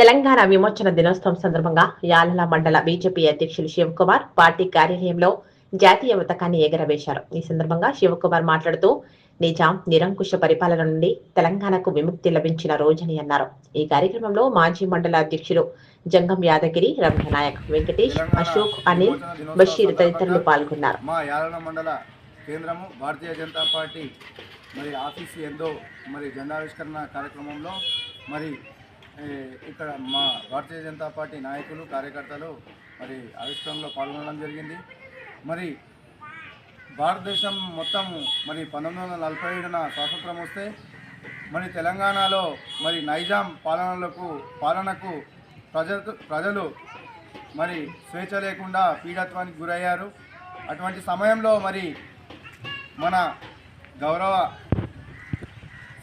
తెలంగాణ విమోచన దినోత్సవం సందర్భంగా యాలల మండల బీజేపీ అధ్యక్షులు శివకుమార్ పార్టీ కార్యాలయంలో జాతీయ పతాకాన్ని ఎగరవేశారు. ఈ సందర్భంగా శివకుమార్ మాట్లాడుతూ నిజాం నిరంకుశ పరిపాలన నుండి తెలంగాణకు విముక్తి లభించిన రోజని అన్నారు. ఈ కార్యక్రమంలో మాజీ మండల అధ్యక్షులు జంగం యాదగిరి, రమ్యనాయక్, వెంకటేష్, అశోక్, అనిల్, బషీర్ తదితరులు పాల్గొన్నారు. మా యాలల మండల కేంద్రము భారతీయ జనతా పార్టీ ఆఫీసు ఎందో జెండావిష్కరణ కార్యక్రమంలో ఇక్కడ మా భారతీయ జనతా పార్టీ నాయకులు కార్యకర్తలు ఆవిష్కరణలో పాల్గొనడం జరిగింది. భారతదేశం మొత్తం 1947న స్వాతంత్రం వస్తే తెలంగాణలో నైజాం పాలనకు ప్రజలు స్వేచ్ఛ లేకుండా పీడత్వానికి గురయ్యారు. అటువంటి సమయంలో మన గౌరవ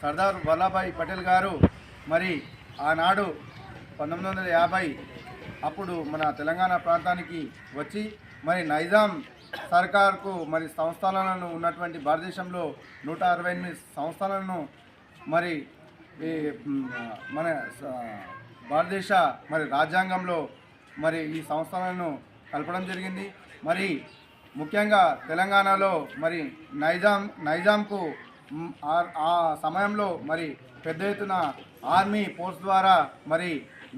సర్దార్ వల్లభాయ్ పటేల్ గారు ఆనాడు 1950 అప్పుడు మన తెలంగాణ ప్రాంతానికి వచ్చి నైజాం సర్కార్కు సంస్థానాలను ఉన్నటువంటి భారతదేశంలో 168 సంస్థానాలను మన భారతదేశ రాజ్యాంగంలో ఈ సంస్థలను కలపడం జరిగింది. ముఖ్యంగా తెలంగాణలో నైజాంకు ఆ సమయంలో పెద్ద ఎత్తున ఆర్మీ ఫోర్స్ ద్వారా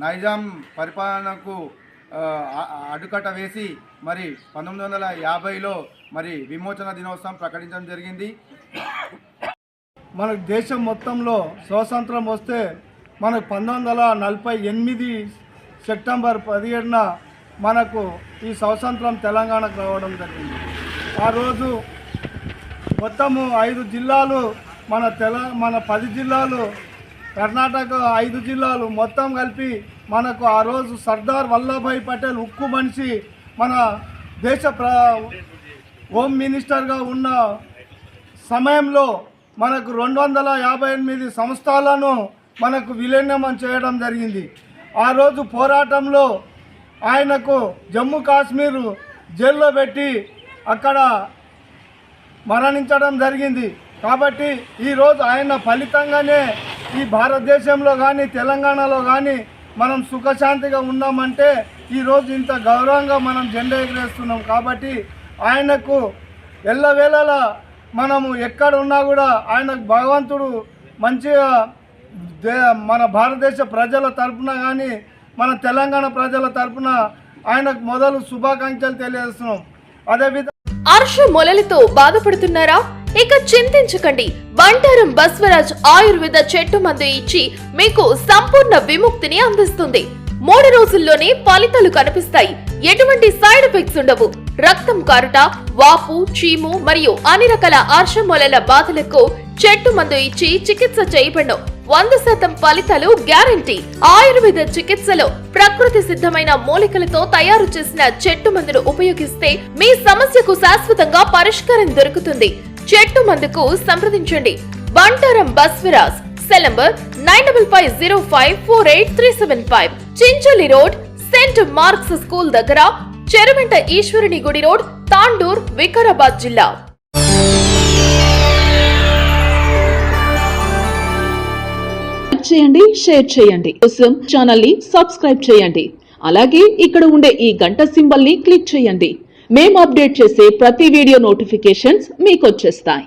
నైజాం పరిపాలనకు అడ్డుకట్ట వేసి 1950లో విమోచన దినోత్సవం ప్రకటించడం జరిగింది. మన దేశం మొత్తంలో స్వాతంత్రం వస్తే మనకు 1948 సెప్టెంబర్ 17న మనకు ఈ స్వాతంత్రం తెలంగాణకు రావడం జరిగింది. ఆ రోజు మొత్తము 5 జిల్లాలు మన 10 జిల్లాలు, కర్ణాటక 5 జిల్లాలు మొత్తం కలిపి మనకు ఆ రోజు సర్దార్ వల్లభాయ్ పటేల్ ఉక్కు మనిషి మన దేశ హోమ్ మినిస్టర్గా ఉన్న సమయంలో మనకు 258 సంస్థలను మనకు విలీనం చేయడం జరిగింది. ఆ రోజు పోరాటంలో ఆయనకు జమ్మూ కాశ్మీర్ జైల్లో పెట్టి అక్కడ మరణించడం జరిగింది. కాబట్టి ఈరోజు ఆయన ఫలితంగానే ఈ భారతదేశంలో కానీ తెలంగాణలో కానీ మనం సుఖశాంతిగా ఉన్నామంటే ఈరోజు ఇంత గౌరవంగా మనం జెండా ఎగరేస్తున్నాం. కాబట్టి ఆయనకు ఎల్లవేళలా మనము ఎక్కడ ఉన్నా కూడా ఆయనకు భగవంతుడు మంచిగా మన భారతదేశ ప్రజల తరపున కానీ మన తెలంగాణ ప్రజల తరపున ఆయనకు మొదలు శుభాకాంక్షలు తెలియజేస్తున్నాం. అదేవిధంగా అర్ష మొలలతో బాధపడుతున్నారా? ఇక చింతించకండి. బంటారం బస్వరాజ్ ఆయుర్వేద చెట్టు మందు ఇచ్చి మీకు సంపూర్ణ విముక్తిని అందిస్తుంది. 3 రోజుల్లోనే ఫలితాలు కనిపిస్తాయి. ఎటువంటి సైడ్ ఎఫెక్ట్స్ ఉండవు. రక్తం కారుట, వాపు, చీము మరియు అన్ని రకాల అర్ష మొలల బాధలకు చెట్టు మందు ఇచ్చి చికిత్స చేయబడను. 100% ఫలితాలు గ్యారంటీ. ఆయుర్వేద చికిత్సలో ప్రకృతి సిద్ధమైన మూలికలతో తయారు చేసిన చెట్టు మందును ఉపయోగిస్తే మీ సమస్యకు శాశ్వతంగా పరిష్కారం దొరుకుతుంది. చెట్టు మందుకు సంప్రదించండి. Bantaram Baswaraj. Cell number 9505483375. Chincholi road, St Mark's school దగ్గర, చెరువెంట ఈశ్వరుని గుడి రోడ్, తాండూర్, వికారాబాద్ జిల్లా. చేయండి, షేర్ చేయండి. కోసం ఛానల్ ని సబ్స్క్రైబ్ చేయండి. అలాగే ఇక్కడ ఉండే ఈ గంట సింబల్ ని క్లిక్ చేయండి. మేము అప్డేట్ చేసే ప్రతి వీడియో నోటిఫికేషన్స్ మీకు వచ్చేస్తాయి.